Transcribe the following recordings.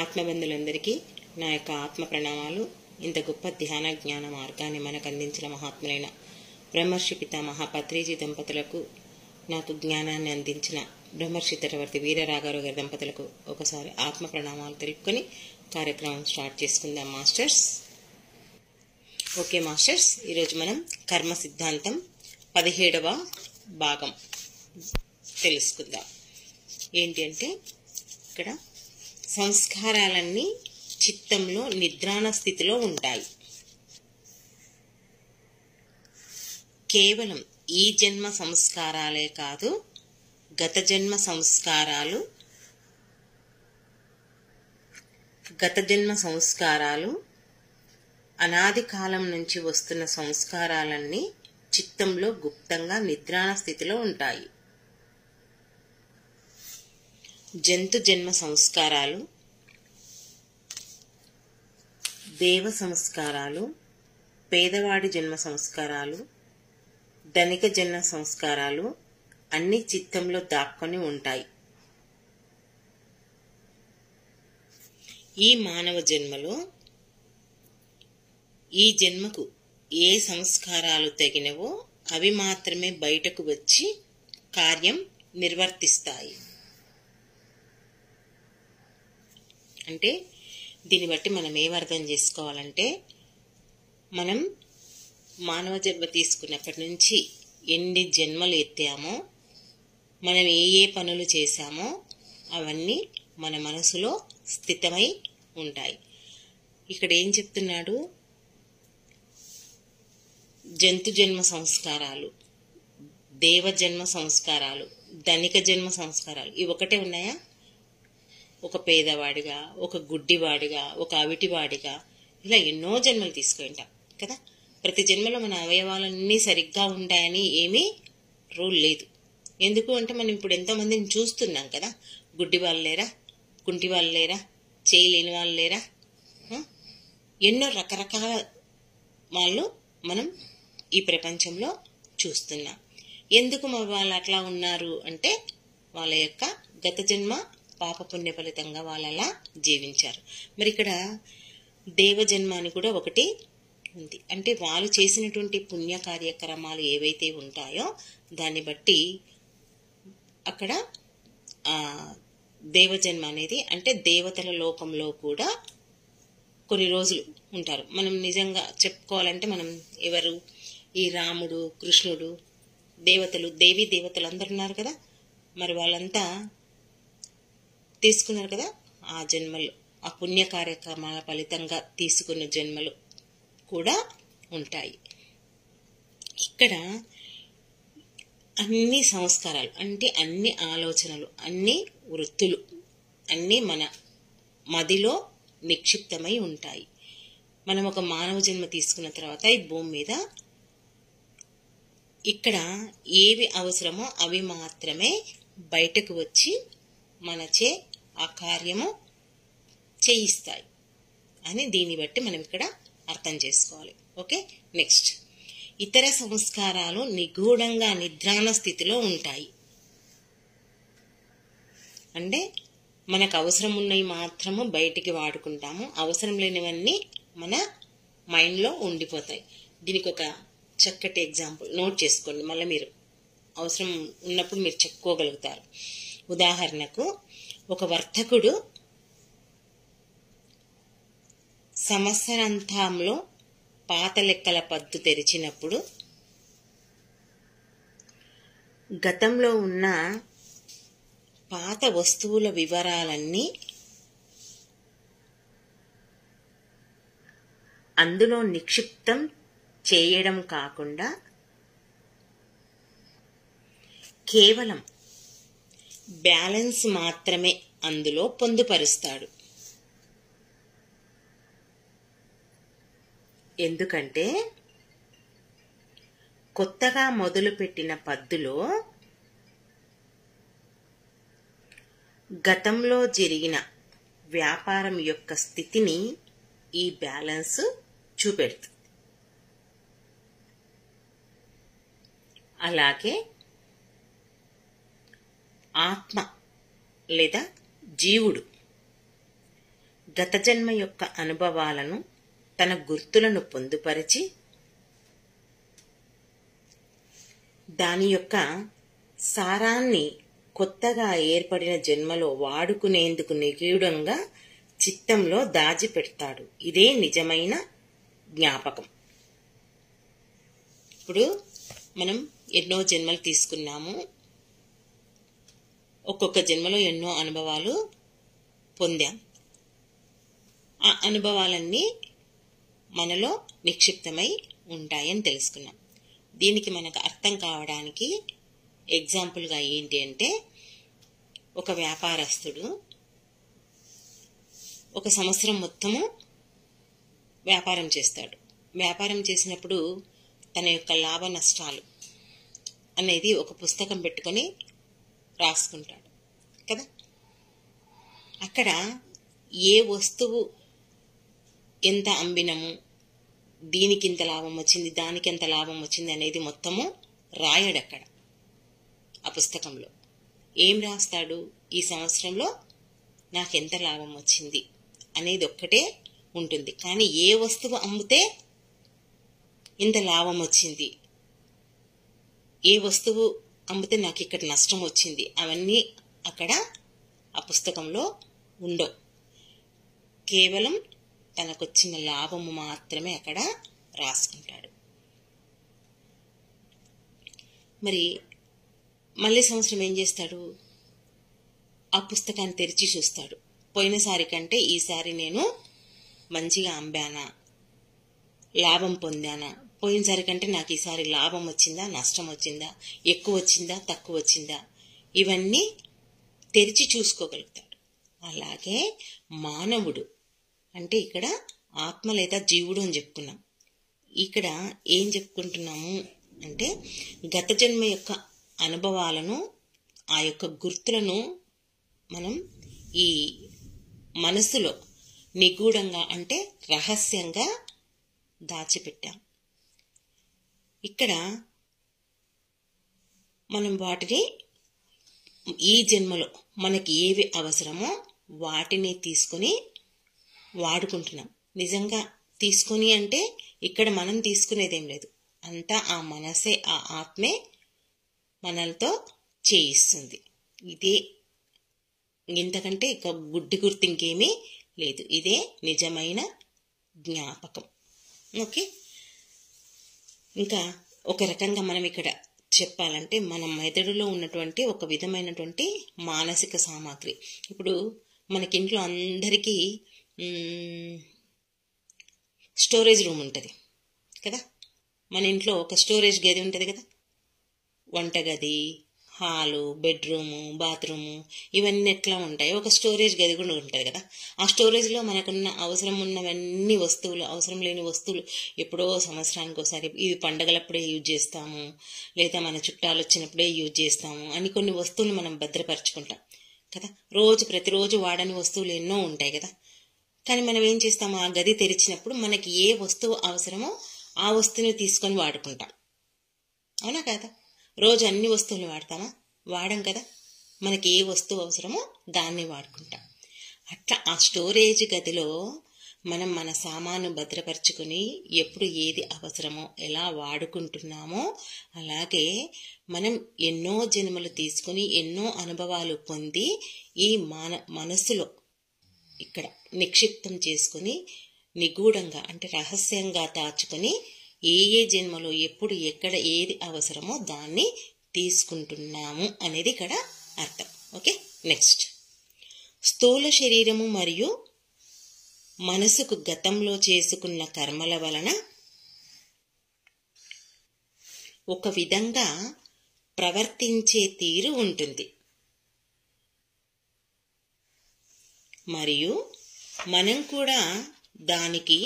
ఆత్మబంధులందరికీ నా యొక్క ఆత్మ ప్రణామాలు. ఇంత గొప్ప ధ్యాన జ్ఞాన మార్గాన్ని మనకు అందించిన మహాత్ములైన బ్రహ్మర్షి పితామహ పత్రిజీ దంపతులకు, నాకు జ్ఞానాన్ని అందించిన బ్రహ్మర్షి చక్రవర్తి వీరరాఘవరావు గారి దంపతులకు ఒకసారి ఆత్మ ప్రణామాలు తెలుపుకొని కార్యక్రమం స్టార్ట్ చేసుకుందాం మాస్టర్స్. ఓకే మాస్టర్స్, ఈరోజు మనం కర్మ సిద్ధాంతం 17వ భాగం తెలుసుకుందాం. ఏంటి అంటే, ఇక్కడ సంస్కారాలన్నీ చిత్తంలో నిద్రాణ స్థితిలో ఉంటాయి. కేవలం ఈ జన్మ సంస్కారాలే కాదు, గత జన్మ సంస్కారాలు అనాది కాలం నుంచి వస్తున్న సంస్కారాలన్నీ చిత్తంలో గుప్తంగా నిద్రాణ స్థితిలో ఉంటాయి. జంతు జన్మ సంస్కారాలు, దేవ సంస్కారాలు, పేదవాడి జన్మ సంస్కారాలు, ధనిక జన్మ సంస్కారాలు అన్ని చిత్తంలో దాక్కొని ఉంటాయి. ఈ మానవ జన్మలో ఈ జన్మకు ఏ సంస్కారాలు తగినవో అవి మాత్రమే బయటకు వచ్చి కార్యం నిర్వర్తిస్తాయి. అంటే దీన్ని బట్టి మనం ఏం అర్థం చేసుకోవాలంటే, మనం మానవ జన్మ తీసుకున్నప్పటి నుంచి ఎన్ని జన్మలు ఎత్తామో, మనం ఏ పనులు చేశామో అవన్నీ మన మనసులో స్థితమై ఉంటాయి. ఇక్కడ ఏం చెప్తున్నాడు? జంతు జన్మ సంస్కారాలు, దేవ జన్మ సంస్కారాలు, ధనిక జన్మ సంస్కారాలు ఇవి ఒకటే ఉన్నాయా? ఒక పేదవాడిగా, ఒక గుడ్డివాడిగా, ఒక అవిటివాడిగా ఇలా ఎన్నో జన్మలు తీసుకుంటాం కదా. ప్రతి జన్మలో మన అవయవాలన్నీ సరిగ్గా ఉంటాయని ఏమీ రూల్ లేదు. ఎందుకు అంటే, మనం ఇప్పుడు ఎంతో మందిని చూస్తున్నాం కదా. గుడ్డి వాళ్ళు లేరా, కుంటి వాళ్ళు లేరా, చేయలేని వాళ్ళు లేరా, ఎన్నో రకరకాల వాళ్ళు మనం ఈ ప్రపంచంలో చూస్తున్నాం. ఎందుకు వాళ్ళు అట్లా ఉన్నారు అంటే, వాళ్ళ యొక్క గత జన్మ పాపపుణ్య ఫలితంగా వాళ్ళు అలా జీవించారు. మరి ఇక్కడ దేవజన్మ అని కూడా ఒకటి ఉంది. అంటే వాళ్ళు చేసినటువంటి పుణ్య కార్యక్రమాలు ఏవైతే ఉంటాయో దాన్ని బట్టి అక్కడ దేవజన్మ అనేది, అంటే దేవతల లోకంలో కూడా కొన్ని రోజులు ఉంటారు. మనం నిజంగా చెప్పుకోవాలంటే, మనం ఎవరు, ఈ రాముడు, కృష్ణుడు, దేవతలు, దేవీ దేవతలు అందరు ఉన్నారు కదా. మరి వాళ్ళంతా తీసుకున్నారు కదా ఆ జన్మలు, ఆ పుణ్య కార్యక్రమాల ఫలితంగా తీసుకున్న జన్మలు కూడా ఉంటాయి. ఇక్కడ అన్ని సంస్కారాలు అంటే అన్ని ఆలోచనలు, అన్ని వృత్తులు అన్నీ మన మదిలో నిక్షిప్తమై ఉంటాయి. మనం ఒక మానవ జన్మ తీసుకున్న తర్వాత ఈ భూమి మీద ఇక్కడ ఏవి అవసరమో అవి మాత్రమే బయటకు వచ్చి మనచే ఆ కార్యము చేయిస్తాయి అని దీన్ని బట్టి మనం ఇక్కడ అర్థం చేసుకోవాలి. ఓకే, నెక్స్ట్, ఇతర సంస్కారాలు నిగూఢంగా నిద్రాణ స్థితిలో ఉంటాయి. అంటే మనకు అవసరం ఉన్నవి మాత్రము బయటికి వాడుకుంటాము, అవసరం లేనివన్నీ మన మైండ్లో ఉండిపోతాయి. దీనికి ఒక చక్కటి ఎగ్జాంపుల్ నోట్ చేసుకోండి, మళ్ళీ మీరు అవసరం ఉన్నప్పుడు మీరు చెప్పుకోగలుగుతారు. ఉదాహరణకు, ఒక వర్తకుడు సంవత్సరాంతంలో పాత లెక్కల పద్దు తెరిచినప్పుడు గతంలో ఉన్న పాత వస్తువుల వివరాలన్నీ అందులో నిక్షిప్తం చేయడం కాకుండా కేవలం బ్యాలెన్స్ మాత్రమే అందులో పొందుపరుస్తాడు. ఎందుకంటే కొత్తగా మొదలుపెట్టిన పద్దులో గతంలో జరిగిన వ్యాపారం యొక్క స్థితిని ఈ బ్యాలెన్స్ చూపెడుతుంది. అలాగే ఆత్మ లేదా జీవుడు గత జన్మ యొక్క అనుభవాలను, తన గుర్తులను పొందుపరిచి దాని యొక్క సారాన్ని కొత్తగా ఏర్పడిన జన్మలో వాడుకునేందుకు నిగూఢంగా చిత్తంలో దాచిపెడతాడు. ఇదే నిజమైన జ్ఞాపకం. ఇప్పుడు మనం ఎన్నో జన్మలు తీసుకున్నాము. ఒక్కొక్క జన్మలో ఎన్నో అనుభవాలు పొందాం. ఆ అనుభవాలన్నీ మనలో నిక్షిప్తమై ఉంటాయని తెలుసుకున్నాం. దీనికి మనకు అర్థం కావడానికి ఎగ్జాంపుల్గా ఏంటి అంటే, ఒక వ్యాపారస్తుడు ఒక సంవత్సరం మొత్తము వ్యాపారం చేస్తాడు. వ్యాపారం చేసినప్పుడు తన యొక్క లాభ నష్టాలు అనేది ఒక పుస్తకం పెట్టుకొని రాసుకుంటాడు కదా. అక్కడ ఏ వస్తువు ఎంత అమ్మినము, దీనికి ఇంత లాభం వచ్చింది, దానికి ఎంత లాభం వచ్చింది అనేది మొత్తము రాయడు. అక్కడ ఆ పుస్తకంలో ఏం రాస్తాడు? ఈ సంవత్సరంలో నాకెంత లాభం వచ్చింది అనేది ఒక్కటే ఉంటుంది. కానీ ఏ వస్తువు అమ్మితే ఇంత లాభం వచ్చింది, ఏ వస్తువు అమ్మితే నాకు ఇక్కడ నష్టం వచ్చింది, అవన్నీ అక్కడ ఆ పుస్తకంలో ఉండవు. కేవలం తనకొచ్చిన లాభము మాత్రమే అక్కడ రాసుకుంటాడు. మరి మళ్ళీ సంవత్సరం ఏం చేస్తాడు? ఆ పుస్తకాన్ని తెరిచి చూస్తాడు. పోయినసారి కంటే ఈసారి నేను మంచిగా అమ్మానా, లాభం పొందానా, పోయినసారి కంటే నాకు ఈసారి లాభం వచ్చిందా, నష్టం వచ్చిందా, ఎక్కువ వచ్చిందా, తక్కువ వచ్చిందా, ఇవన్నీ తెరిచి చూసుకోగలుగుతాడు. అలాగే మానవుడు అంటే ఇక్కడ ఆత్మ లేదా జీవుడు అని చెప్పుకున్నాం. ఇక్కడ ఏం చెప్పుకుంటున్నాము అంటే, గత జన్మ యొక్క అనుభవాలను, ఆ యొక్క గుర్తులను మనం ఈ మనసులో నిగూఢంగా అంటే రహస్యంగా దాచిపెట్టాం. ఇక్కడ మనం వాటిని ఈ జన్మలో మనకి ఏవి అవసరమో వాటిని తీసుకొని వాడుకుంటున్నాం. నిజంగా తీసుకొని అంటే ఇక్కడ మనం తీసుకునేదేం లేదు, అంతా ఆ మనసే, ఆ ఆత్మే మనలతో చేయిస్తుంది. ఇదే, ఇంతకంటే ఇక గుడ్డి గుర్తు ఇంకేమీ లేదు. ఇదే నిజమైన జ్ఞాపకం. ఓకే. ఇంకా ఒక రకంగా మనం ఇక్కడ చెప్పాలంటే, మన మెదడులో ఉన్నటువంటి ఒక విధమైనటువంటి మానసిక సామాగ్రి. ఇప్పుడు మనకింట్లో అందరికీ స్టోరేజ్ రూమ్ ఉంటుంది కదా. మన ఇంట్లో ఒక స్టోరేజ్ గది ఉంటుంది కదా. వంటగది, హాలు, బెడ్రూము, బాత్రూము ఇవన్నీ ఎట్లా ఉంటాయి, ఒక స్టోరేజ్ గది కూడా ఉంటుంది కదా. ఆ స్టోరేజ్లో మనకున్న అవసరం ఉన్నవన్నీ వస్తువులు, అవసరం లేని వస్తువులు ఎప్పుడో సంవత్సరానికి ఒకసారి, ఇది పండగలప్పుడే యూజ్ చేస్తాము, లేదా మన చుట్టాలు వచ్చినప్పుడే యూజ్ చేస్తాము అని కొన్ని వస్తువులు మనం భద్రపరచుకుంటాం కదా. ప్రతిరోజు వాడని వస్తువులు ఎన్నో ఉంటాయి కదా. కానీ మనం ఏం చేస్తాము, ఆ గది తెరిచినప్పుడు మనకి ఏ వస్తువు అవసరమో ఆ వస్తువుని తీసుకొని వాడుకుంటాం. అవునా కదా. రోజు అన్ని వస్తువులు వాడతామా? వాడం కదా. మనకి ఏ వస్తువు అవసరమో దాన్ని వాడుకుంటాం. అట్లా ఆ స్టోరేజ్ గదిలో మనం మన సామాను భద్రపరుచుకొని ఎప్పుడు ఏది అవసరమో ఎలా వాడుకుంటున్నామో, అలాగే మనం ఎన్నో జన్మలు తీసుకొని ఎన్నో అనుభవాలు పొంది ఈ మనసులో ఇక్కడ నిక్షిప్తం చేసుకుని నిగూఢంగా అంటే రహస్యంగా దాచుకొని ఏ జన్మలో ఎప్పుడు ఎక్కడ ఏది అవసరమో దాన్ని తీసుకుంటున్నాము అనేది ఇక్కడ అర్థం. ఓకే. నెక్స్ట్, స్థూల శరీరము మరియు మనసుకు గతంలో చేసుకున్న కర్మల వలన ఒక విధంగా ప్రవర్తించే తీరు ఉంటుంది మరియు మనం కూడా దానికి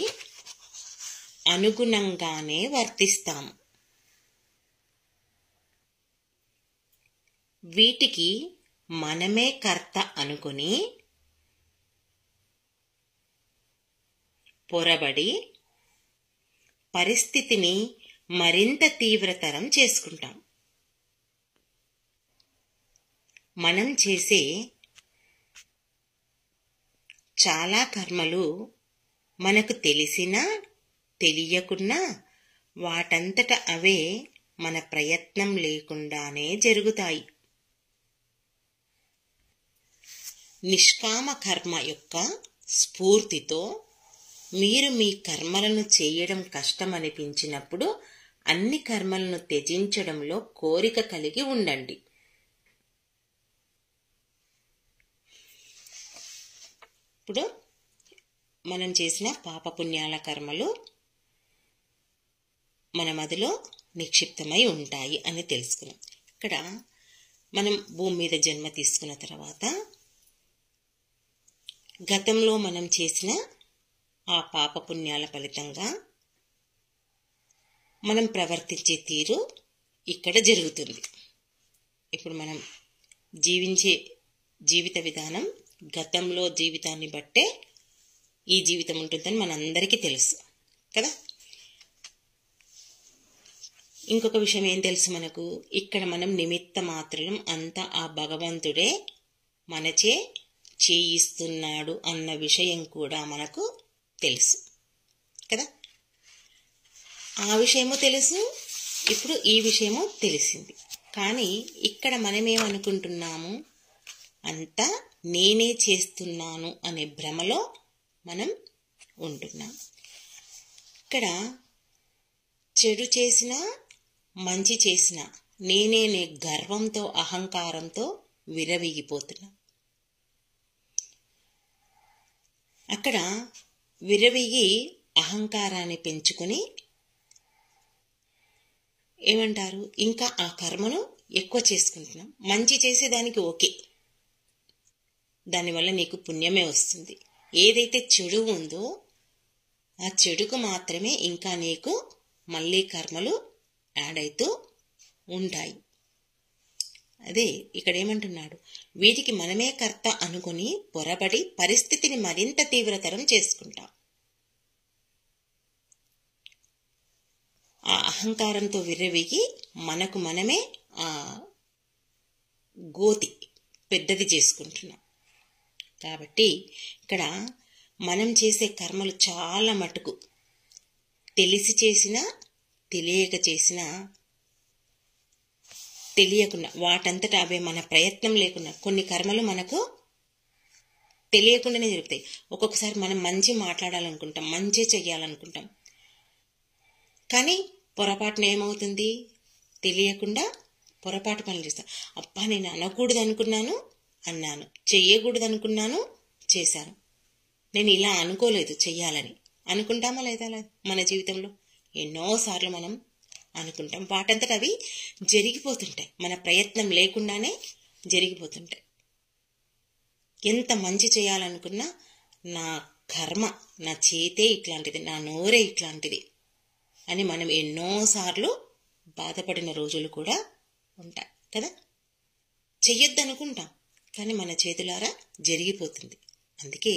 అనుగుణంగానే వర్తిస్తాము. వీటికి మనమే కర్త అనుకుని పొరబడి పరిస్థితిని మరింత తీవ్రతరం చేసుకుంటాం. మనం చేసే చాలా కర్మలు మనకు తెలిసినా తెలియకున్నా వాటంతట అవే మన ప్రయత్నం లేకుండానే జరుగుతాయి. నిష్కామ కర్మ యొక్క స్ఫూర్తితో మీరు మీ కర్మలను చేయడం కష్టమనిపించినప్పుడు అన్ని కర్మలను త్యజించడంలో కోరిక కలిగి ఉండండి. ఇప్పుడు మనం చేసిన పాపపుణ్యాల కర్మలు మన మదిలో నిక్షిప్తమై ఉంటాయి అని తెలుసుకున్నాం. ఇక్కడ మనం భూమి మీద జన్మ తీసుకున్న తర్వాత గతంలో మనం చేసిన ఆ పాపపుణ్యాల ఫలితంగా మనం ప్రవర్తించే తీరు ఇక్కడ జరుగుతుంది. ఇప్పుడు మనం జీవించే జీవిత విధానం గతంలో జీవితాన్ని బట్టే ఈ జీవితం ఉంటుందని మనందరికీ తెలుసు కదా. ఇంకొక విషయం ఏం తెలుసు మనకు, ఇక్కడ మనం నిమిత్త మాత్రం అంతా ఆ భగవంతుడే మనచే చేయిస్తున్నాడు అన్న విషయం కూడా మనకు తెలుసు కదా. ఆ విషయము తెలుసు, ఇప్పుడు ఈ విషయము తెలిసింది. కానీ ఇక్కడ మనమేమనుకుంటున్నాము, అంతా నేనే చేస్తున్నాను అనే భ్రమలో మనం ఉంటున్నాం. ఇక్కడ చెడు చేసినా మంచి చేసినా నేనే గర్వంతో అహంకారంతో విరవీగిపోతున్నా. అక్కడ విరవిగి అహంకారాన్ని పెంచుకొని ఏమంటారు, ఇంకా ఆ కర్మను ఎక్కువ చేసుకుంటున్నాం. మంచి చేసేదానికి ఓకే, దానివల్ల నీకు పుణ్యమే వస్తుంది. ఏదైతే చెడు ఉందో ఆ చెడుకు మాత్రమే ఇంకా నీకు మళ్ళీ కర్మలు యాడ్ అవుతూ ఉంటాయి. అదే ఇక్కడ ఏమంటున్నాడు, వీటికి మనమే కర్త అనుకుని పొరబడి పరిస్థితిని మరింత తీవ్రతరం చేసుకుంటాం. ఆ అహంకారంతో విర్రవీగి మనకు మనమే ఆ గోతి పెద్దది చేసుకుంటున్నాం. కాబట్టి ఇక్కడ మనం చేసే కర్మలు చాలా మటుకు తెలిసి చేసినా తెలియక చేసినా తెలియకుండా వాటంతటా అవే మన ప్రయత్నం లేకుండా కొన్ని కర్మలు మనకు తెలియకుండానే జరుగుతాయి. ఒక్కొక్కసారి మనం మంచి మాట్లాడాలనుకుంటాం, మంచి చెయ్యాలనుకుంటాం, కానీ పొరపాటున ఏమవుతుంది, తెలియకుండా పొరపాటు పనులు చేస్తాం. అబ్బా నేను అనకూడదు అనుకున్నాను అన్నాను, చెయ్యకూడదు అనుకున్నాను చేశాను, నేను ఇలా అనుకోలేదు చెయ్యాలని అనుకుంటామా లేదా? మన జీవితంలో ఎన్నోసార్లు మనం అనుకుంటాం. వాటంతట అవి జరిగిపోతుంటాయి, మన ప్రయత్నం లేకుండానే జరిగిపోతుంటాయి. ఎంత మంచి చేయాలనుకున్నా నా కర్మ, నా చేతే ఇట్లాంటిది, నా నోరే ఇట్లాంటిది అని మనం ఎన్నోసార్లు బాధపడిన రోజులు కూడా ఉంటాయి కదా. చెయ్యొద్దు అనుకుంటాం, కానీ మన చేతులారా జరిగిపోతుంది. అందుకే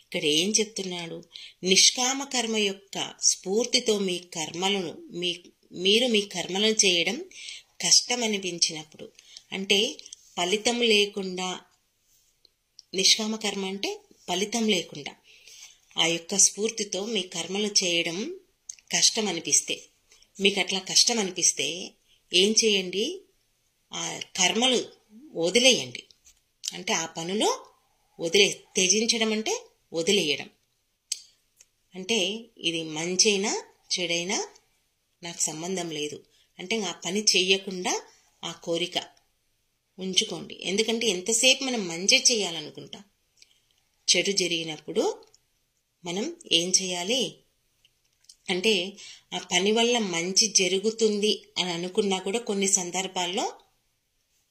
ఇక్కడ ఏం చెప్తున్నాడు, నిష్కామ కర్మ యొక్క స్ఫూర్తితో మీ కర్మలను మీరు మీ కర్మలను చేయడం కష్టం అనిపించినప్పుడు, అంటే ఫలితం లేకుండా, నిష్కామ కర్మ అంటే ఫలితం లేకుండా ఆ యొక్క స్ఫూర్తితో మీ కర్మలు చేయడం కష్టం అనిపిస్తే, మీకు అట్లా కష్టం అనిపిస్తే ఏం చేయండి, ఆ కర్మలు వదిలేయండి. అంటే ఆ పనిలో త్యజించడం అంటే వదిలేయడం. అంటే ఇది మంచైనా చెడైనా నాకు సంబంధం లేదు అంటే ఆ పని చెయ్యకుండా ఆ కోరిక ఉంచుకోండి. ఎందుకంటే ఎంతసేపు మనం మంచి చేయాలనుకుంటాం, చెడు జరిగినప్పుడు మనం ఏం చేయాలి అంటే ఆ పని వల్ల మంచి జరుగుతుంది అని అనుకున్నా కూడా కొన్ని సందర్భాల్లో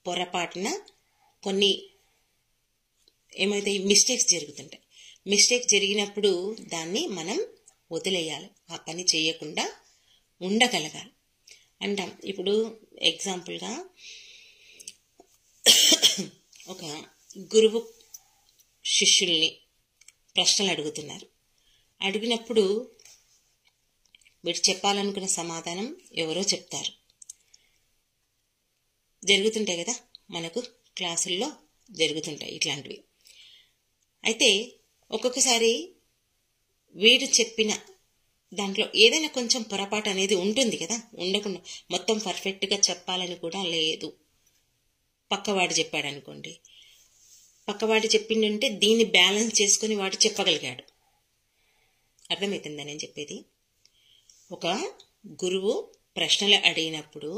పొరపాటున కొన్ని ఏమైతే మిస్టేక్స్ జరుగుతుంటాయి. మిస్టేక్ జరిగినప్పుడు దాన్ని మనం వదిలేయాలి, ఆ పని చేయకుండా ఉండగలగాలి అంటాం. ఇప్పుడు ఎగ్జాంపుల్గా ఒక గురువు శిష్యుల్ని ప్రశ్నలు అడుగుతున్నారు. అడిగినప్పుడు వీడు చెప్పాలనుకున్న సమాధానం ఎవరో చెప్తారు. జరుగుతుంటాయి కదా, మనకు క్లాసుల్లో జరుగుతుంటాయి ఇట్లాంటివి. అయితే ఒక్కొక్కసారి వీడు చెప్పిన దాంట్లో ఏదైనా కొంచెం పొరపాటు అనేది ఉంటుంది కదా, ఉండకుండా మొత్తం పర్ఫెక్ట్గా చెప్పాలని కూడా లేదు. పక్కవాడు చెప్పాడు అనుకోండి, పక్కవాడు చెప్పిందంటే దీన్ని బ్యాలెన్స్ చేసుకుని వాడు చెప్పగలిగాడు. అర్థమవుతుందా నేను చెప్పేది? ఒక గురువు ప్రశ్నలు అడిగినప్పుడు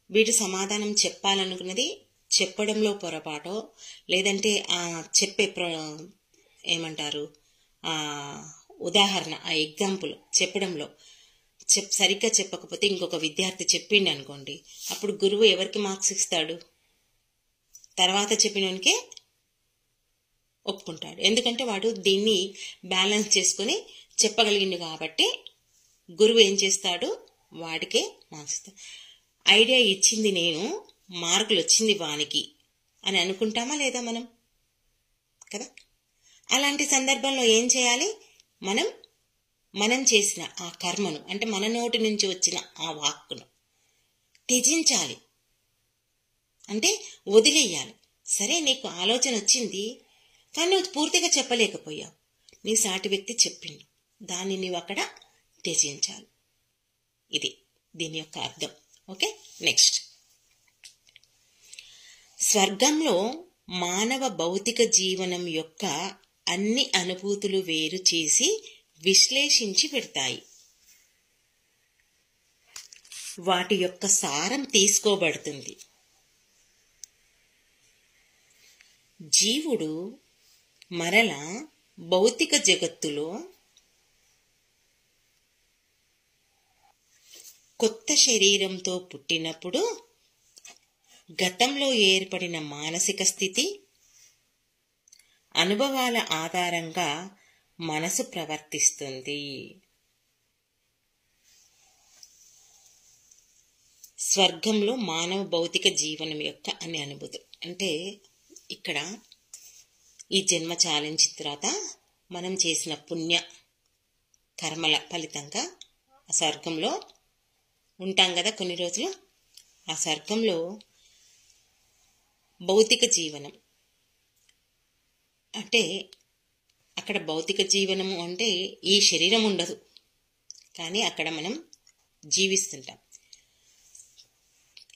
వీడు సమాధానం చెప్పాలనుకున్నది చెప్పడంలో పొరపాటో, లేదంటే చెప్పే ఏమంటారు ఉదాహరణ, ఆ ఎగ్జాంపుల్ చెప్పడంలో సరిగ్గా చెప్పకపోతే ఇంకొక విద్యార్థి చెప్పిండు అనుకోండి, అప్పుడు గురువు ఎవరికి మార్క్స్ ఇస్తాడు? తర్వాత చెప్పినోనికే ఒప్పుకుంటాడు. ఎందుకంటే వాడు దీన్ని బ్యాలెన్స్ చేసుకుని చెప్పగలిగిండు కాబట్టి గురువు ఏం చేస్తాడు? వాడికే మార్క్స్ ఇస్తాడు. ఐడియా ఇచ్చింది నేను, మార్కులు వచ్చింది వానికి అని అనుకుంటామా లేదా మనం? కదా. అలాంటి సందర్భంలో ఏం చేయాలి? మనం చేసిన ఆ కర్మను, అంటే మన నోటి నుంచి వచ్చిన ఆ వాక్కును త్యజించాలి, అంటే వదిలేయాలి. సరే, నీకు ఆలోచన వచ్చింది కానీ నువ్వు పూర్తిగా చెప్పలేకపోయావు, నీ సాటి వ్యక్తి చెప్పిండు, దాన్ని నువ్వు అక్కడ త్యజించాలి. ఇది దీని యొక్క అర్థం. Okay, next. స్వర్గంలో మానవ భౌతిక జీవనం యొక్క అన్ని అనుభూతులు వేరు చేసి విశ్లేషించి పెడతాయి. వాటి యొక్క సారం తీసుకోబడుతుంది. జీవుడు మరల భౌతిక జగత్తులో కొత్త శరీరంతో పుట్టినప్పుడు గతంలో ఏర్పడిన మానసిక స్థితి, అనుభవాల ఆధారంగా మనసు ప్రవర్తిస్తుంది. స్వర్గంలో మానవ భౌతిక జీవనం యొక్క అన్ని అనుభూతులు అంటే ఇక్కడ ఈ జన్మ చాలించిన తర్వాత మనం చేసిన పుణ్య కర్మల ఫలితంగా ఆ స్వర్గంలో ఉంటాం కదా కొన్ని రోజులు. ఆ స్వర్గంలో భౌతిక జీవనం అంటే అక్కడ భౌతిక జీవనము అంటే ఈ శరీరం ఉండదు, కానీ అక్కడ మనం జీవిస్తుంటాం.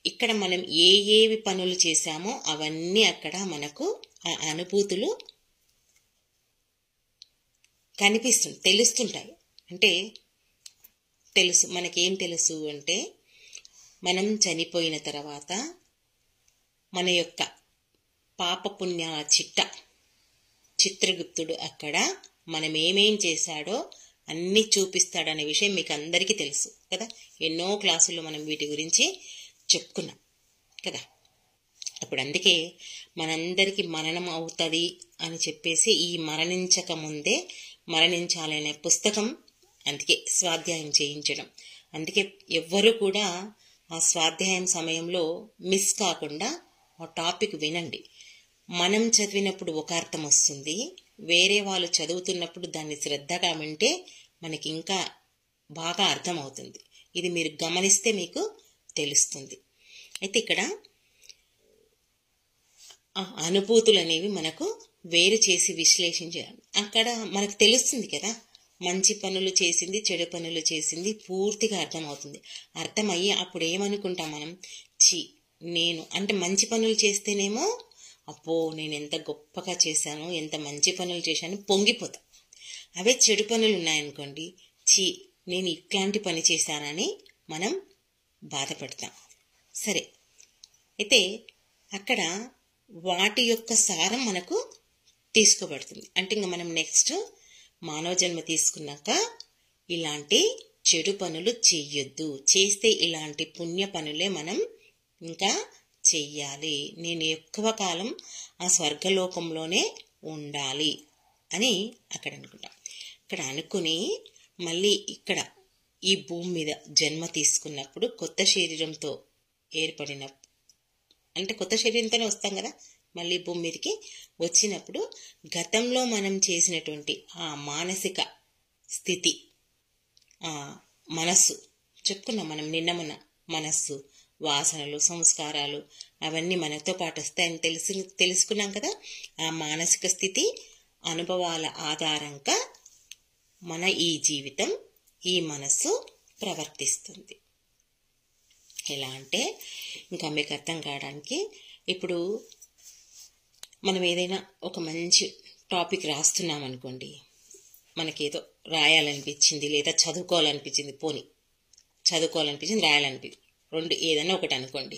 ఇక్కడ మనం ఏవి పనులు చేశామో అవన్నీ అక్కడ మనకు ఆ అనుభూతులు తెలుస్తుంటాయి. అంటే మనకేం తెలుసు అంటే మనం చనిపోయిన తర్వాత మన యొక్క పాపపుణ్యాల చిత్రగుప్తుడు అక్కడ మనం ఏమేం చేశాడో అన్నీ చూపిస్తాడనే విషయం మీకు అందరికీ తెలుసు కదా. ఎన్నో క్లాసుల్లో మనం వీటి గురించి చెప్పుకున్నాం కదా. అప్పుడు అందుకే మనందరికీ మరణం అవుతుంది అని చెప్పేసి ఈ మరణించక ముందే మరణించాలనే పుస్తకం అందుకే స్వాధ్యాయం చేయించడం. అందుకే ఎవ్వరూ కూడా ఆ స్వాధ్యాయం సమయంలో మిస్ కాకుండా ఆ టాపిక్ వినండి. మనం చదివినప్పుడు ఒక అర్థం వస్తుంది, వేరే వాళ్ళు చదువుతున్నప్పుడు దాన్ని శ్రద్ధగా వింటే మనకి ఇంకా బాగా అర్థమవుతుంది. ఇది మీరు గమనిస్తే మీకు తెలుస్తుంది. అయితే ఇక్కడ అనుభూతులు అనేవి మనకు వేరు చేసి విశ్లేషించాలి. అక్కడ మనకు తెలుస్తుంది కదా, మంచి పనులు చేసింది, చెడు పనులు చేసింది పూర్తిగా అర్థమవుతుంది. అర్థమయ్యి అప్పుడు ఏమనుకుంటాం మనం, నేను అంటే మంచి పనులు చేస్తేనేమో అప్పో నేను ఎంత గొప్పగా చేశాను, ఎంత మంచి పనులు చేశాను పొంగిపోతాం. అవే చెడు పనులు ఉన్నాయనుకోండి, నేను ఇట్లాంటి పని చేశానని మనం బాధపడతాం. సరే, అయితే అక్కడ వాటి యొక్క సారం మనకు తీసుకోబడుతుంది. అంటే ఇంకా మనం నెక్స్ట్ మానవ జన్మ తీసుకున్నాక ఇలాంటి చెడు పనులు చెయ్యొద్దు, చేస్తే ఇలాంటి పుణ్య పనులే మనం ఇంకా చెయ్యాలి, నేను ఎక్కువ కాలం ఆ స్వర్గలోకంలోనే ఉండాలి అని అక్కడ అనుకుంటాం. ఇక్కడ అనుకుని మళ్ళీ ఇక్కడ ఈ భూమి మీద జన్మ తీసుకున్నప్పుడు కొత్త శరీరంతో ఏర్పడిన అంటే కొత్త శరీరంతోనే వస్తాం కదా, మళ్ళీ భూమి మీదకి వచ్చినప్పుడు గతంలో మనం చేసినటువంటి ఆ మానసిక స్థితి, ఆ మనస్సు చెప్పుకున్నాం మనం నిన్న మన మనస్సు, వాసనలు, సంస్కారాలు అవన్నీ మనతో పాటు వస్తాయని తెలుసుకున్నాం కదా. ఆ మానసిక స్థితి, అనుభవాల ఆధారంగా మన ఈ జీవితం, ఈ మనస్సు ప్రవర్తిస్తుంది. ఎలా అంటే ఇంకా మీకు అర్థం కావడానికి, ఇప్పుడు మనం ఏదైనా ఒక మంచి టాపిక్ రాస్తున్నాం అనుకోండి, మనకేదో రాయాలనిపించింది లేదా చదువుకోవాలనిపించింది, రాయాలనిపించింది, రెండు ఏదైనా ఒకటి అనుకోండి.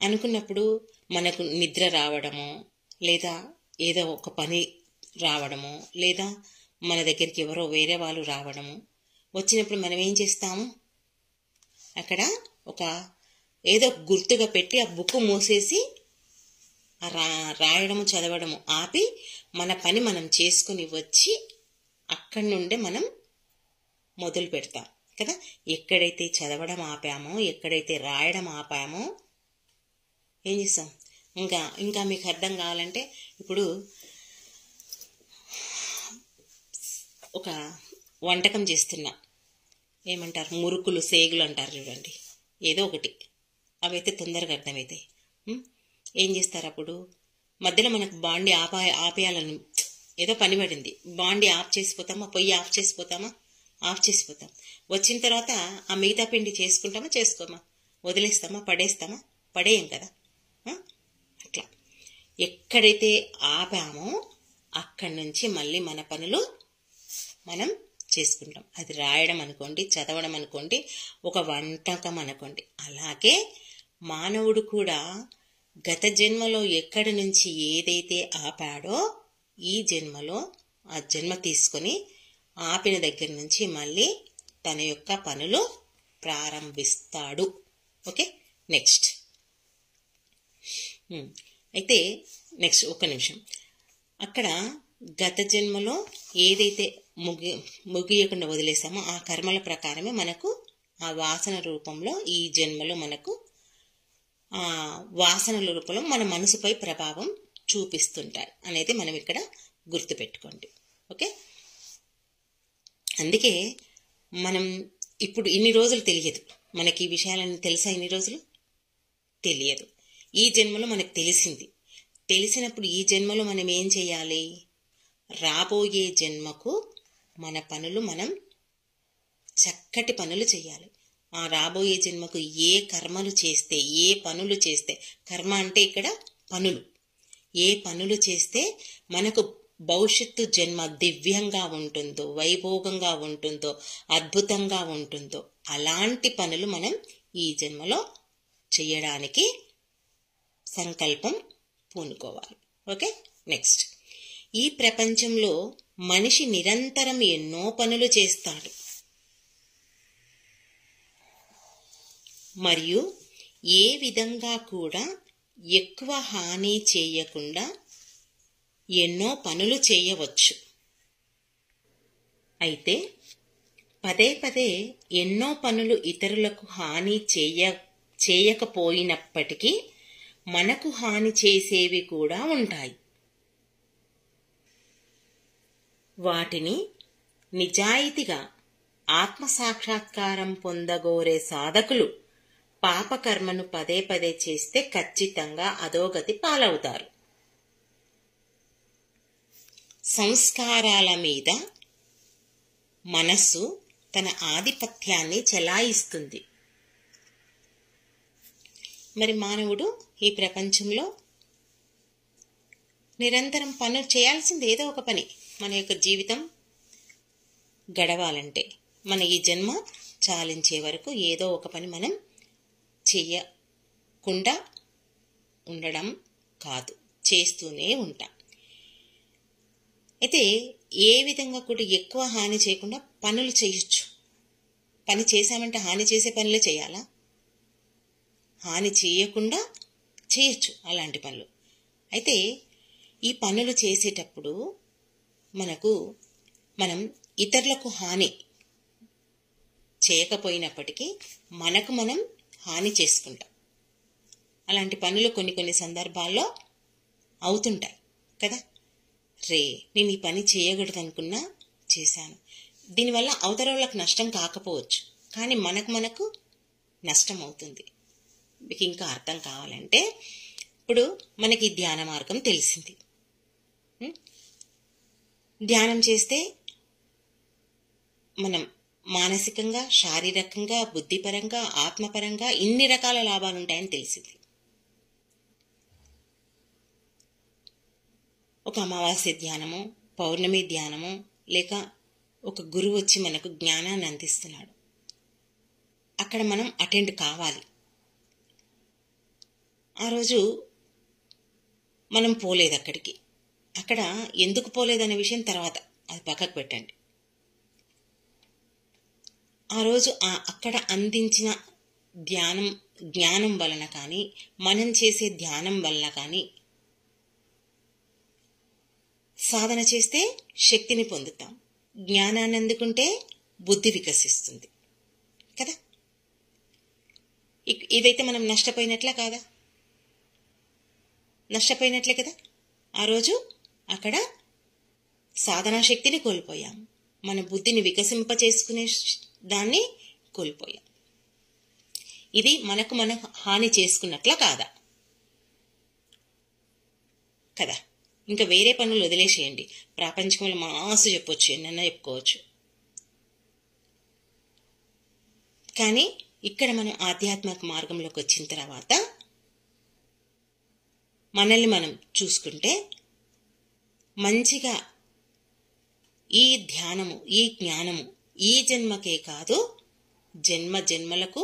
అనుకున్నప్పుడు మనకు నిద్ర రావడమో లేదా ఏదో ఒక పని రావడమో లేదా మన దగ్గరికి ఎవరో వేరే వాళ్ళు రావడము వచ్చినప్పుడు మనం ఏం చేస్తాము, అక్కడ ఒక ఏదో గుర్తుగా పెట్టి ఆ బుక్ మూసేసి రాయడము చదవడము ఆపి మన పని మనం చేసుకుని వచ్చి అక్కడి నుండే మనం మొదలు పెడతాం కదా. ఎక్కడైతే చదవడం ఆపామో, ఎక్కడైతే రాయడం ఆపామో ఏం చేస్తాం. ఇంకా మీకు అర్థం కావాలంటే, ఇప్పుడు ఒక వంటకం చేస్తున్నా, ఏమంటారు, మురుకులు సేగులు అంటారు చూడండి, ఏదో ఒకటి, అవైతే తొందరగా అర్థమవుతాయి. ఏం చేస్తారు, అప్పుడు మధ్యలో మనకు బాండి ఆపేయాలని ఏదో పని పడింది, బాండి ఆఫ్ చేసిపోతామా, పొయ్యి ఆఫ్ చేసిపోతాం. వచ్చిన తర్వాత ఆ మిగతా పిండి చేసుకోమా, వదిలేస్తామా, పడేయం కదా. అట్లా ఎక్కడైతే ఆపామో అక్కడి నుంచి మళ్ళీ మన పనులు మనం చేసుకుంటాం. అది రాయడం అనుకోండి, చదవడం అనుకోండి, ఒక వంటకం అనుకోండి. అలాగే మానవుడు కూడా గత జన్మలో ఎక్కడి నుంచి ఏదైతే ఆపాడో ఈ జన్మలో ఆ జన్మ తీసుకొని ఆపిన దగ్గర నుంచి మళ్ళీ తన యొక్క పనులు ప్రారంభిస్తాడు. ఓకే, నెక్స్ట్ అయితే నెక్స్ట్ ఒక్క నిమిషం, అక్కడ గత జన్మలో ఏదైతే ముగియకుండా వదిలేసామో ఆ కర్మల ప్రకారమే మనకు ఆ వాసన రూపంలో ఈ జన్మలో మనకు ఆ వాసనల రూపంలో మన మనసుపై ప్రభావం చూపిస్తుంటాయి అనేది మనం ఇక్కడ గుర్తుపెట్టుకోండి. ఓకే, అందుకే మనం ఇప్పుడు ఇన్ని రోజులు తెలియదు, మనకి ఈ విషయాలన్నీ తెలుసా, ఇన్ని రోజులు తెలియదు. ఈ జన్మలో మనకు తెలిసినప్పుడు ఈ జన్మలో మనం ఏం చేయాలి, రాబోయే జన్మకు మన పనులు మనం చక్కటి పనులు చేయాలి. ఆ రాబోయే జన్మకు ఏ కర్మలు చేస్తే, ఏ పనులు చేస్తే, కర్మ అంటే ఇక్కడ పనులు, ఏ పనులు చేస్తే మనకు భవిష్యత్తు జన్మ దివ్యంగా ఉంటుందో, వైభోగంగా ఉంటుందో, అద్భుతంగా ఉంటుందో అలాంటి పనులు మనం ఈ జన్మలో చేయడానికి సంకల్పం పూనుకోవాలి. ఓకే, నెక్స్ట్, ఈ ప్రపంచంలో మనిషి నిరంతరం ఎన్నో పనులు చేస్తాడు మరియు ఏ విధంగా కూడా ఎక్కువ హాని చేయకుండా ఎన్నో పనులు చేయవచ్చు. అయితే పదే పదే ఎన్నో పనులు ఇతరులకు హాని చేయకపోయినప్పటికీ మనకు హాని చేసేవి కూడా ఉంటాయి. వాటిని నిజాయితీగా ఆత్మసాక్షాత్కారం పొందగోరే సాధకులు పాపకర్మను పదే పదే చేస్తే ఖచ్చితంగా అధోగతి పాలవుతారు. సంస్కారాల మీద మనస్సు తన ఆధిపత్యాన్ని చెలాయిస్తుంది. మరి మానవుడు ఈ ప్రపంచంలో నిరంతరం పనులు చేయాల్సింది, ఏదో ఒక పని. మన యొక్క జీవితం గడవాలంటే, మన ఈ జన్మ చాలించే వరకు ఏదో ఒక పని మనం చేయకుండా ఉండడం కాదు, చేస్తూనే ఉంటాం. అయితే ఏ విధంగా కూడా ఎక్కువ హాని చేయకుండా పనులు చేయొచ్చు. పని చేశామంటే హాని చేసే పనులే చేయాలా? హాని చేయకుండా చేయొచ్చు అలాంటి పనులు. అయితే ఈ పనులు చేసేటప్పుడు మనం ఇతరులకు హాని చేయకపోయినప్పటికీ మనకు మనం హాని చేసుకుంటాం. అలాంటి పనులు కొన్ని సందర్భాల్లో అవుతుంటాయి కదా. నేను ఈ పని చేయకూడదు అనుకున్నా చేశాను, దీనివల్ల అవతల వాళ్ళకు నష్టం కాకపోవచ్చు, కానీ మనకు నష్టం అవుతుంది. మీకు ఇంకా అర్థం కావాలంటే, ఇప్పుడు మనకి ధ్యాన మార్గం తెలిసింది. ధ్యానం చేస్తే మనం మానసికంగా, శారీరకంగా, బుద్ధిపరంగా, ఆత్మపరంగా ఇన్ని రకాల లాభాలు ఉంటాయని తెలిసింది. ఒక అమావాస్య ధ్యానము, పౌర్ణమి ధ్యానము, లేక ఒక గురువు వచ్చి మనకు జ్ఞానాన్ని అందిస్తున్నాడు, అక్కడ మనం అటెండ్ కావాలి. ఆ రోజు మనం పోలేదు అక్కడికి. అక్కడ ఎందుకు పోలేదనే విషయం తర్వాత, అది పక్కకు పెట్టండి. ఆ రోజు అక్కడ అందించిన జ్ఞానం వలన కానీ, మనం చేసే ధ్యానం వలన కానీ, సాధన చేస్తే శక్తిని పొందుతాం, జ్ఞానాన్ని అందుకుంటే బుద్ధి వికసిస్తుంది కదా. ఇదైతే మనం నష్టపోయినట్లే కాదా? నష్టపోయినట్లే కదా. ఆ రోజు అక్కడ సాధనా శక్తిని కోల్పోయాం, మన బుద్ధిని వికసింపచేసుకునే దాన్ని కోల్పోయాం. ఇది మనకు మనం హాని చేసుకున్నట్లా కాదా కదా. ఇంకా వేరే పనులు వదిలేసేయండి, ప్రాపంచికంలో మాసు చెప్పొచ్చు, ఎన్నన్నా చెప్పుకోవచ్చు. కానీ ఇక్కడ మనం ఆధ్యాత్మిక మార్గంలోకి వచ్చిన తర్వాత మనల్ని మనం చూసుకుంటే మంచిగా ఈ ధ్యానము, ఈ జ్ఞానము ఈ జన్మకే కాదు, జన్మ జన్మలకు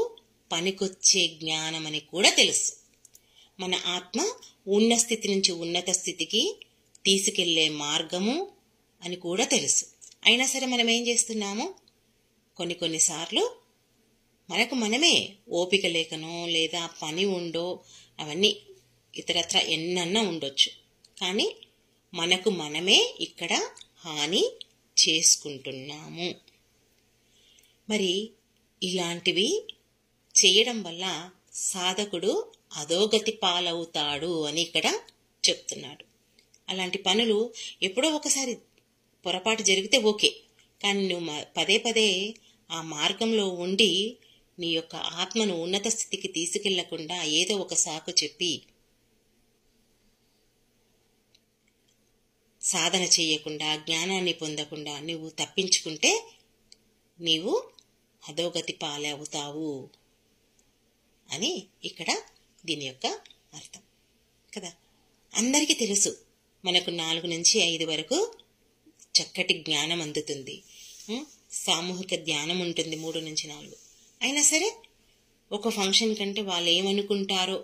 పనికొచ్చే జ్ఞానమని కూడా తెలుసు. మన ఆత్మ ఉన్న స్థితి నుంచి ఉన్నత స్థితికి తీసుకెళ్లే మార్గము అని కూడా తెలుసు. అయినా సరే మనం ఏం చేస్తున్నాము, కొన్నిసార్లు మనకు మనమే ఓపిక లేకనో లేదా పని ఉండో, అవన్నీ ఇతరత్ర ఎన్నన్నా ఉండొచ్చు, కానీ మనకు మనమే ఇక్కడ హాని చేసుకుంటున్నాము. మరి ఇలాంటివి చేయడం వల్ల సాధకుడు అధోగతి పాలవుతాడు అని ఇక్కడ చెప్తున్నాడు. అలాంటి పనులు ఎప్పుడో ఒకసారి పొరపాటు జరిగితే ఓకే, కానీ నువ్వు పదే పదే ఆ మార్గంలో ఉండి నీ యొక్క ఆత్మను ఉన్నత స్థితికి తీసుకెళ్లకుండా ఏదో ఒక సాకు చెప్పి సాధన చేయకుండా, జ్ఞానాన్ని పొందకుండా నువ్వు తప్పించుకుంటే నీవు అధోగతి పాలవుతావు అని ఇక్కడ దీని యొక్క అర్థం కదా. అందరికీ తెలుసు మనకు 4 నుంచి 5 వరకు చక్కటి జ్ఞానం అందుతుంది, సామూహిక ధ్యానం ఉంటుంది 3 నుంచి 4. అయినా సరే ఒక ఫంక్షన్ కంటే వాళ్ళు ఏమనుకుంటారో,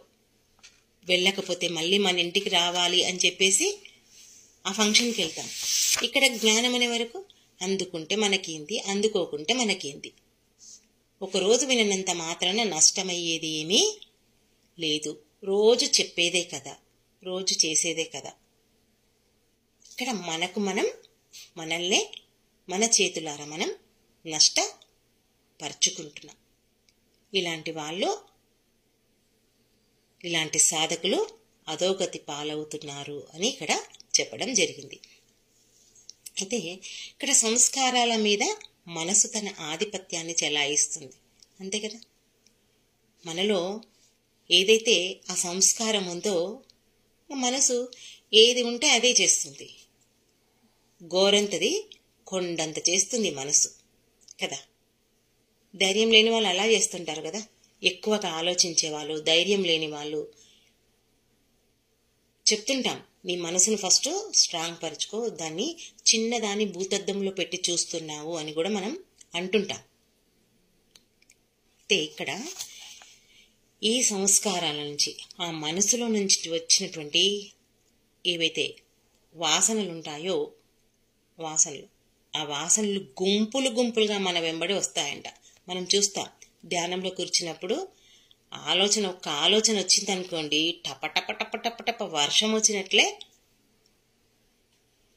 వెళ్ళకపోతే మళ్ళీ మన ఇంటికి రావాలి అని చెప్పేసి ఆ ఫంక్షన్కి వెళ్తాం. ఇక్కడ జ్ఞానం అనే వరకు అందుకుంటే మనకేంది, అందుకోకుంటే మనకేంది. ఒకరోజు వినంత మాత్రాన నష్టమయ్యేది ఏమీ లేదు. రోజు చెప్పేదే కదా, రోజు చేసేదే కదా. ఇక్కడ మనకు మనం మనల్నే మన చేతులారా మనం నష్టపరుచుకుంటున్నాం. ఇలాంటి వాళ్ళు, ఇలాంటి సాధకులు అధోగతి పాలవుతున్నారు అని ఇక్కడ చెప్పడం జరిగింది. అయితే ఇక్కడ సంస్కారాల మీద మనసు తన ఆధిపత్యాన్ని చెలాయిస్తుంది, అంతే కదా. మనలో ఏదైతే ఆ సంస్కారం ఉందో మనసు ఏది ఉంటే అదే చేస్తుంది. గోరంతది కొండంత చేస్తుంది మనసు కదా. ధైర్యం లేని వాళ్ళు అలా చేస్తుంటారు కదా. ఎక్కువగా ఆలోచించే వాళ్ళు, ధైర్యం లేని వాళ్ళు చెప్తుంటాం, నీ మనసును ఫస్ట్ స్ట్రాంగ్ పరుచుకో, దాన్ని చిన్నదాన్ని భూతద్దంలో పెట్టి చూస్తున్నావు అని కూడా మనం అంటుంటాం. అయితే ఇక్కడ ఈ సంస్కారాల నుంచి, ఆ మనసులో నుంచి వచ్చినటువంటి ఏవైతే వాసనలు ఉంటాయో, ఆ వాసనలు గుంపులు గుంపులుగా మన వెంబడి వస్తాయంట. మనం చూస్తాం, ధ్యానంలో కూర్చున్నప్పుడు ఒక్క ఆలోచన వచ్చింది అనుకోండి, టప టప టప టప టప వర్షం వచ్చినట్లే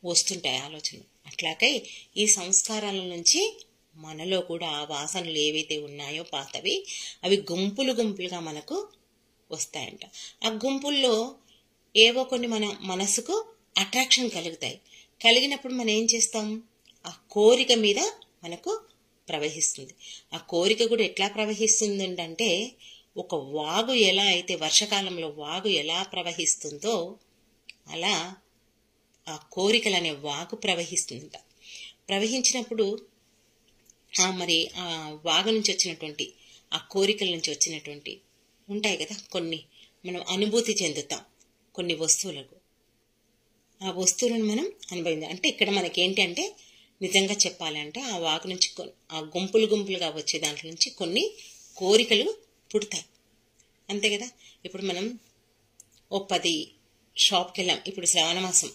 వస్తుంటాయి ఆలోచనలు. అట్లాగే ఈ సంస్కారాల నుంచి మనలో కూడా ఆ వాసనలు ఏవైతే ఉన్నాయో పాతవి, అవి గుంపులు గుంపులుగా మనకు వస్తాయంట. ఆ గుంపుల్లో ఏవో కొన్ని మన మనసుకు అట్రాక్షన్ కలుగుతాయి. కలిగినప్పుడు మనం ఏం చేస్తాం, ఆ కోరిక మీద మనకు ప్రవహిస్తుంది. ఆ కోరిక కూడా ఎట్లా ప్రవహిస్తుంది అంటే, ఒక వాగు ఎలా అయితే వర్షాకాలంలో వాగు ఎలా ప్రవహిస్తుందో అలా ఆ కోరికలు అనే వాగు ప్రవహిస్తుందంట. ప్రవహించినప్పుడు మరి ఆ వాగు నుంచి వచ్చినటువంటి ఆ కోరికల నుంచి వచ్చినటువంటి ఉంటాయి కదా కొన్ని, మనం అనుభూతి చెందుతాం కొన్ని వస్తువులకు. ఆ వస్తువులను మనం అనుభవించాలి. అంటే ఇక్కడ మనకేంటి అంటే నిజంగా చెప్పాలంటే ఆ వాగు నుంచి ఆ గుంపులు గుంపులుగా వచ్చే దాంట్లో నుంచి కొన్ని కోరికలు పుడతాయి, అంతే కదా. ఇప్పుడు మనం ఓ 10 షాప్కి వెళ్ళాం. ఇప్పుడు శ్రావణ మాసం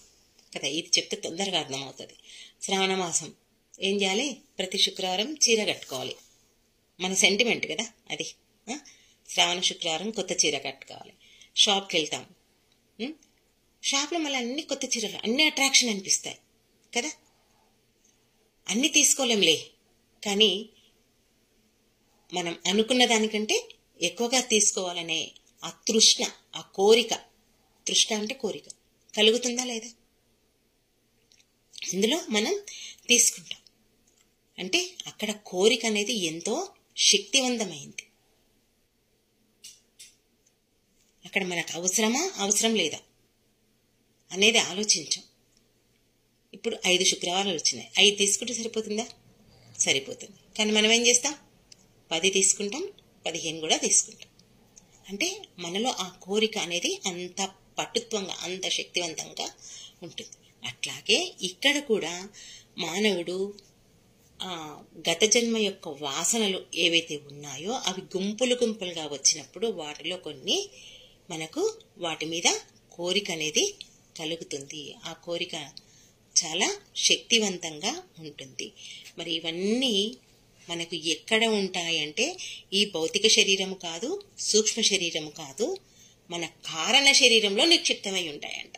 కదా, ఇది చెప్తే తొందరగా అర్థమవుతుంది. శ్రావణ మాసం ఏం చేయాలి? ప్రతి శుక్రవారం చీర కట్టుకోవాలి. మన సెంటిమెంట్ కదా అది. శ్రావణ శుక్రవారం కొత్త చీర కట్టుకోవాలి. షాప్కి వెళ్తాం. షాప్లో మళ్ళీ అన్ని కొత్త చీరలు, అన్ని అట్రాక్షన్ అనిపిస్తాయి కదా. అన్నీ తీసుకోలేంలే, కానీ మనం అనుకున్న దానికంటే ఎక్కువగా తీసుకోవాలనే ఆ తృష్ణ, ఆ కోరిక, తృష్ణ అంటే కోరిక కలుగుతుందా లేదా? అందులో మనం తీసుకుంటాం. అంటే అక్కడ కోరిక అనేది ఎంతో శక్తివంతమైంది. అక్కడ మనకు అవసరమా అవసరం లేదా అనేది ఆలోచించాం. ఇప్పుడు 5 శుక్రవారాలు వచ్చినాయి, 5 తీసుకుంటే సరిపోతుందా? సరిపోతుంది. కానీ మనం ఏం చేస్తాం? 10 తీసుకుంటాం, 15 కూడా తీసుకుంటాం. అంటే మనలో ఆ కోరిక అనేది అంత పటుత్వంగా, అంత శక్తివంతంగా ఉంటుంది. అట్లాగే ఇక్కడ కూడా మానవుడు గత జన్మ యొక్క వాసనలు ఏవైతే ఉన్నాయో అవి గుంపులు గుంపులుగా వచ్చినప్పుడు వాటిలో కొన్ని మనకు వాటి మీద కోరిక అనేది కలుగుతుంది. ఆ కోరిక చాలా శక్తివంతంగా ఉంటుంది. మరి ఇవన్నీ మనకు ఎక్కడ ఉంటాయంటే ఈ భౌతిక శరీరము కాదు, సూక్ష్మ శరీరము కాదు, మన కారణ శరీరంలో నిక్షిప్తమై ఉంటాయంట.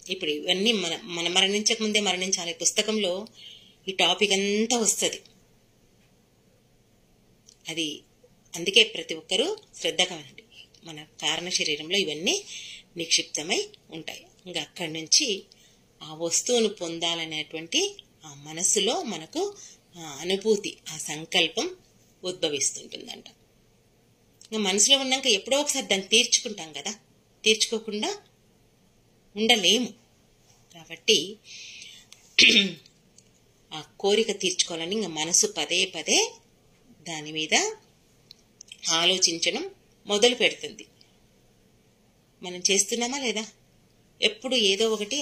ఇప్పుడు ఇవన్నీ మన మరణించక ముందే మరణించాలి పుస్తకంలో ఈ టాపిక్ అంతా వస్తుంది. అది అందుకే ప్రతి ఒక్కరూ శ్రద్ధగా వినండి. మన కారణ శరీరంలో ఇవన్నీ నిక్షిప్తమై ఉంటాయి. ఇంకా అక్కడి నుంచి ఆ వస్తువును పొందాలనేటువంటి ఆ మనసులో మనకు ఆ అనుభూతి, ఆ సంకల్పం ఉద్భవిస్తుంటుందంట. ఇంకా మనసులో ఉన్నాక ఎప్పుడో ఒకసారి దాన్ని తీర్చుకుంటాం కదా, తీర్చుకోకుండా ఉండలేము. కాబట్టి ఆ కోరిక తీర్చుకోవాలని ఇంకా మనసు పదే పదే దాని మీద ఆలోచించడం మొదలు పెడుతుంది. మనం చేస్తున్నామా లేదా? ఎప్పుడు ఏదో ఒకటి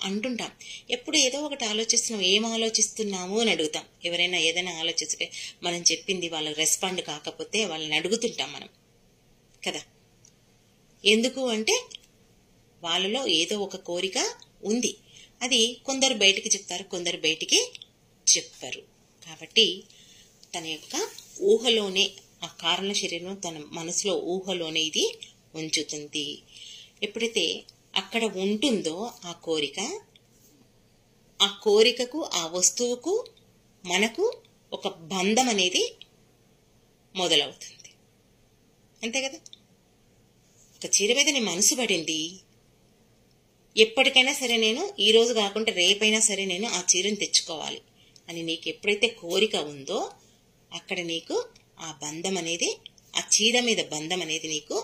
అంటుంటాం. ఎప్పుడు ఏదో ఒకటి ఆలోచిస్తున్నాం, ఏం ఆలోచిస్తున్నాము అని అడుగుతాం. ఎవరైనా ఏదైనా ఆలోచిస్తే మనం చెప్పింది వాళ్ళకి రెస్పాండ్ కాకపోతే వాళ్ళని అడుగుతుంటాం మనం కదా. ఎందుకు అంటే వాళ్ళలో ఏదో ఒక కోరిక ఉంది. అది కొందరు బయటికి చెప్తారు, కొందరు బయటికి చెప్పరు. కాబట్టి తన యొక్క ఊహలోనే, ఆ కారణ శరీరం తన మనసులో ఊహలోనే ఇది ఉంచుతుంది. ఎప్పుడైతే అక్కడ ఉంటుందో ఆ కోరికకు, ఆ వస్తువుకు మనకు ఒక బంధం అనేది మొదలవుతుంది, అంతే కదా. ఒక చీర మీద నీ మనసు పడింది, ఎప్పటికైనా సరే నేను ఈ రోజు కాకుండా రేపైనా సరే నేను ఆ చీరను తెచ్చుకోవాలి అని నీకు ఎప్పుడైతే కోరిక ఉందో అక్కడ నీకు ఆ బంధం అనేది, ఆ చీర మీద బంధం అనేది నీకు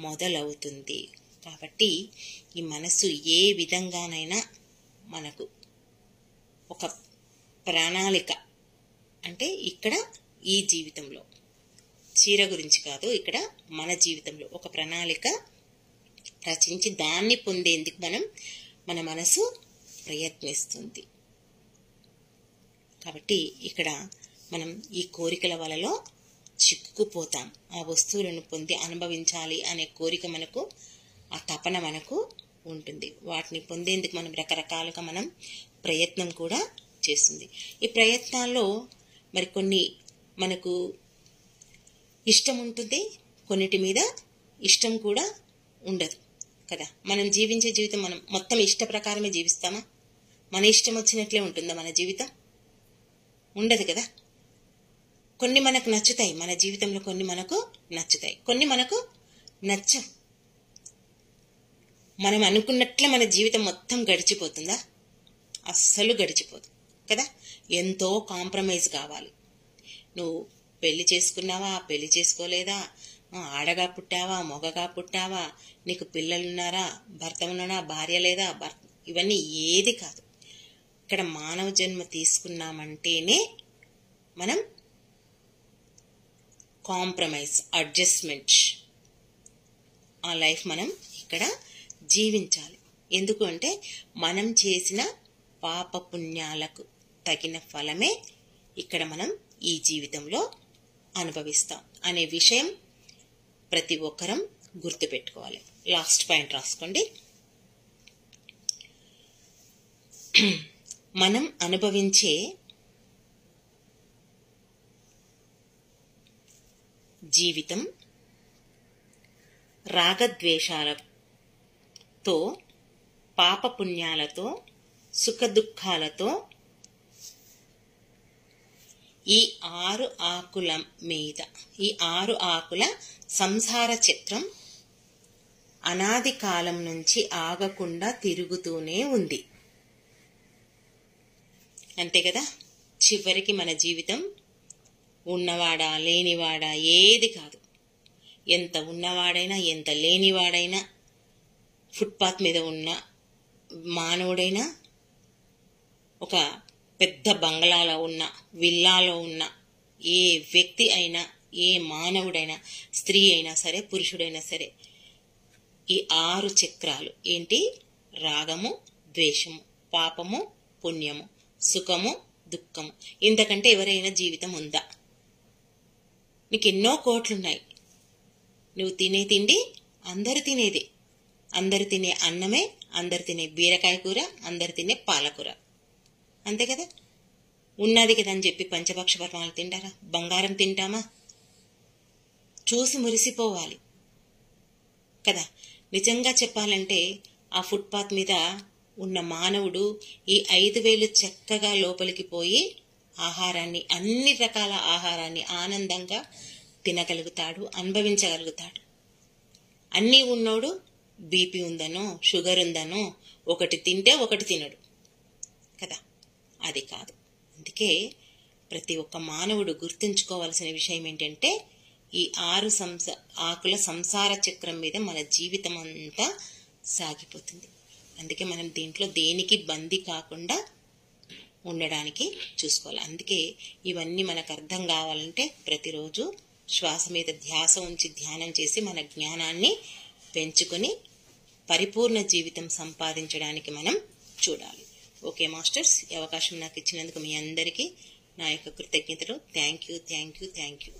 మొదలవుతుంది. కాబట్టి ఈ మనస్సు ఏ విధంగానైనా మనకు ఒక ప్రణాళిక, అంటే ఇక్కడ ఈ జీవితంలో చీర గురించి కాదు, ఇక్కడ మన జీవితంలో ఒక ప్రణాళిక రచించి దాన్ని పొందేందుకు మన మనసు ప్రయత్నిస్తుంది. కాబట్టి ఇక్కడ మనం ఈ కోరికల వలలో చిక్కుకుపోతాం. ఆ వస్తువులను పొంది అనుభవించాలి అనే కోరిక మనకు, ఆ తపన మనకు ఉంటుంది. వాటిని పొందేందుకు మనం రకరకాలుగా మనం ప్రయత్నం కూడా చేస్తుంది. ఈ ప్రయత్నాల్లో మరి కొన్ని మనకు ఇష్టం ఉంటుంది, కొన్నిటి మీద ఇష్టం కూడా ఉండదు కదా. మనం జీవించే జీవితం మనం మొత్తం ఇష్ట ప్రకారమే జీవిస్తామా? మన ఇష్టం వచ్చినట్లే ఉంటుందా మన జీవితం? ఉండదు కదా. కొన్ని మనకు నచ్చుతాయి, మన జీవితంలో కొన్ని మనకు నచ్చుతాయి, కొన్ని మనకు నచ్చవు. మనం అనుకున్నట్లే మన జీవితం మొత్తం గడిచిపోతుందా? అస్సలు గడిచిపోదు కదా. ఎంతో కాంప్రమైజ్ కావాలి. నువ్వు పెళ్లి చేసుకున్నావా, పెళ్లి చేసుకోలేదా, ఆడగా పుట్టావా, మొగగా పుట్టావా, నీకు పిల్లలున్నారా, భర్త ఉన్నాడా, భార్య లేదా, ఇవన్నీ ఏది కాదు. ఇక్కడ మానవ జన్మ తీసుకున్నామంటేనే మనం కాంప్రమైజ్, అడ్జస్ట్మెంట్, ఆ లైఫ్ మనం ఇక్కడ జీవించాలి. ఎందుకు అంటే మనం చేసిన పాప పుణ్యాలకు తగిన ఫలమే ఇక్కడ మనం ఈ జీవితంలో అనుభవిస్తాం అనే విషయం ప్రతి ఒక్కరం గుర్తుపెట్టుకోవాలి. లాస్ట్ పాయింట్ రాసుకోండి. మనం అనుభవించే జీవితం రాగద్వేషాలతో, పాపపుణ్యాలతో, సుఖదుఖాలతో ఈ 6 ఆకుల మీద, ఈ 6 ఆకుల సంసార చక్రం అనాది కాలం నుంచి ఆగకుండా తిరుగుతూనే ఉంది. అంతే కదా. చివరికి మన జీవితం ఉన్నవాడా లేనివాడా ఏది కాదు. ఎంత ఉన్నవాడైనా ఎంత లేనివాడైనా, ఫుట్పాత్ మీద ఉన్న మానవుడైనా, ఒక పెద్ద బంగ్లాలో ఉన్న, విల్లాలో ఉన్న ఏ వ్యక్తి అయినా, ఏ మానవుడైనా, స్త్రీ అయినా సరే, పురుషుడైనా సరే, ఈ 6 చక్రాలు ఏంటి? రాగము, ద్వేషము, పాపము, పుణ్యము, సుఖము, దుఃఖము. ఇంతకంటే ఎవరైనా జీవితం ఉందా? నీకు ఎన్నో కోట్లున్నాయి, నువ్వు తినే తిండి అందరు తినేదే, అందరు తినే అన్నమే, అందరు తినే బీరకాయ కూర, అందరు తినే పాలకూర, అంతే కదా. ఉన్నది కదా అని చెప్పి పంచభక్ష పరమాలు తింటారా? బంగారం తింటామా? చూసి మురిసిపోవాలి కదా. నిజంగా చెప్పాలంటే ఆ ఫుట్పాత్ మీద ఉన్న మానవుడు ఈ 5,000 చక్కగా లోపలికి పోయి ఆహారాన్ని, అన్ని రకాల ఆహారాన్ని ఆనందంగా తినగలుగుతాడు, అనుభవించగలుగుతాడు. అన్నీ ఉన్నోడు బీపీ ఉందనో, షుగర్ ఉందనో, ఒకటి తింటే ఒకటి తినడు కదా. అది కాదు. అందుకే ప్రతి ఒక్క మానవుడు గుర్తుంచుకోవాల్సిన విషయం ఏంటంటే ఈ 6 ఆకుల సంసార చక్రం మీద మన జీవితం అంతా సాగిపోతుంది. అందుకే మనం దీంట్లో దేనికి బందీ కాకుండా ఉండడానికి చూసుకోవాలి. అందుకే ఇవన్నీ మనకు అర్థం కావాలంటే ప్రతిరోజు శ్వాస మీద ధ్యాస ఉంచి ధ్యానం చేసి మన జ్ఞానాన్ని పెంచుకొని పరిపూర్ణ జీవితం సంపాదించడానికి మనం చూడాలి. ఓకే మాస్టర్స్, ఈ అవకాశం నాకు ఇచ్చినందుకు మీ అందరికీ నా యొక్క కృతజ్ఞతలు. Thank you.